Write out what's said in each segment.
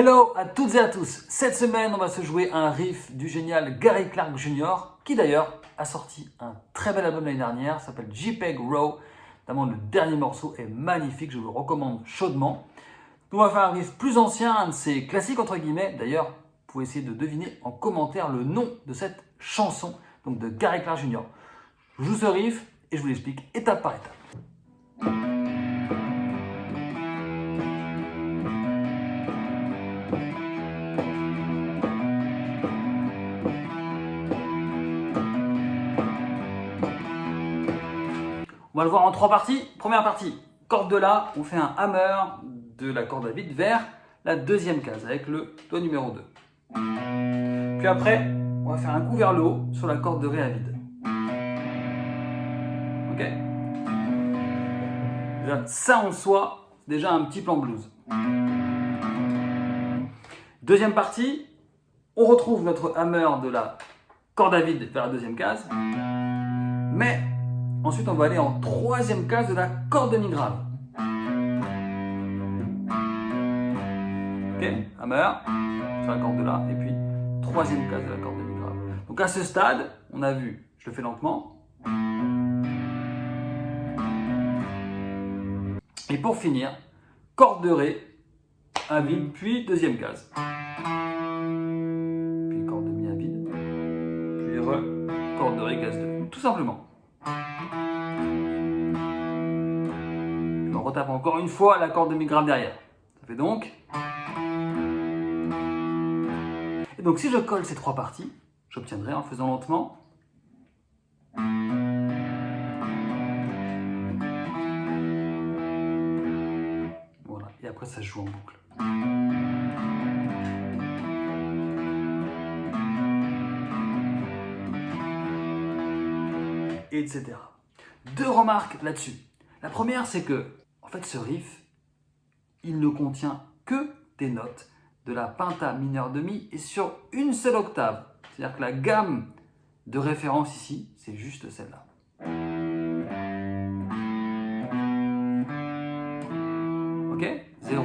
Hello à toutes et à tous. Cette semaine, on va se jouer un riff du génial Gary Clark Jr. qui d'ailleurs a sorti un très bel album l'année dernière, s'appelle JPEG Raw. Notamment le dernier morceau est magnifique, je vous le recommande chaudement. On va faire un riff plus ancien, un de ses classiques entre guillemets. D'ailleurs, vous pouvez essayer de deviner en commentaire le nom de cette chanson, donc de Gary Clark Jr. Je joue ce riff et je vous l'explique étape par étape. On va le voir en trois parties. Première partie, corde de La, on fait un hammer de la corde à vide vers la deuxième case avec le doigt numéro 2. Puis après, on va faire un coup vers le haut sur la corde de Ré à vide. Ok? Déjà, ça en soi, c'est déjà un petit plan blues. Deuxième partie, on retrouve notre hammer de la corde à vide vers la deuxième case. Mais ensuite, on va aller en troisième case de la corde de Mi grave. Ok, hammer sur la corde de La, et puis troisième case de la corde de Mi grave. Donc à ce stade, on a vu, je le fais lentement. Et pour finir, corde de Ré à vide, puis deuxième case. Puis corde de Mi à vide, puis Re, corde de Ré, case 2. Tout simplement. On retape encore une fois la corde de Mi grave derrière. Ça fait donc. Et donc si je colle ces trois parties, j'obtiendrai en faisant lentement. Voilà, et après ça se joue en boucle. Etc. Deux remarques là-dessus. La première, c'est que, en fait, ce riff, il ne contient que des notes de la pentatonique mineure de Mi et sur une seule octave. C'est-à-dire que la gamme de référence ici, c'est juste celle-là. Ok? 0,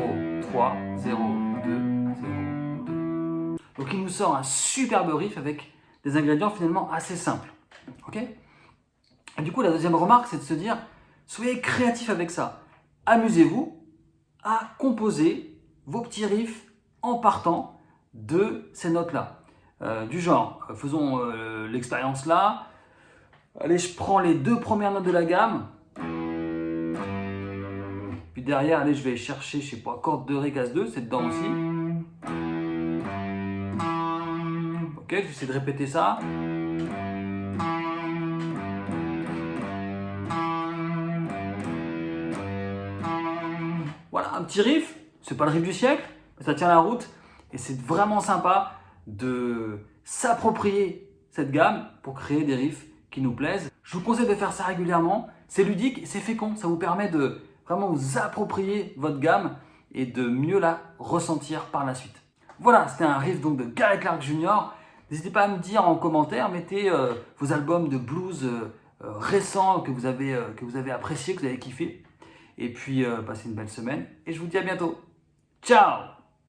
3, 0, 2, 0, 2. Donc il nous sort un superbe riff avec des ingrédients finalement assez simples. Ok? Et du coup, la deuxième remarque, c'est de se dire, soyez créatifs avec ça. Amusez-vous à composer vos petits riffs en partant de ces notes-là. Du genre, faisons l'expérience là. Allez, je prends les deux premières notes de la gamme. Puis derrière, allez, je vais chercher, je sais pas, corde de Ré, case 2, c'est dedans aussi. Ok, je vais essayer de répéter ça. Voilà, un petit riff, c'est pas le riff du siècle, mais ça tient la route et c'est vraiment sympa de s'approprier cette gamme pour créer des riffs qui nous plaisent. Je vous conseille de faire ça régulièrement, c'est ludique et c'est fécond, ça vous permet de vraiment vous approprier votre gamme et de mieux la ressentir par la suite. Voilà, c'était un riff donc de Gary Clark Jr. N'hésitez pas à me dire en commentaire, mettez vos albums de blues récents que vous avez appréciés, que vous avez kiffé. Et puis, passez une belle semaine et je vous dis à bientôt. Ciao!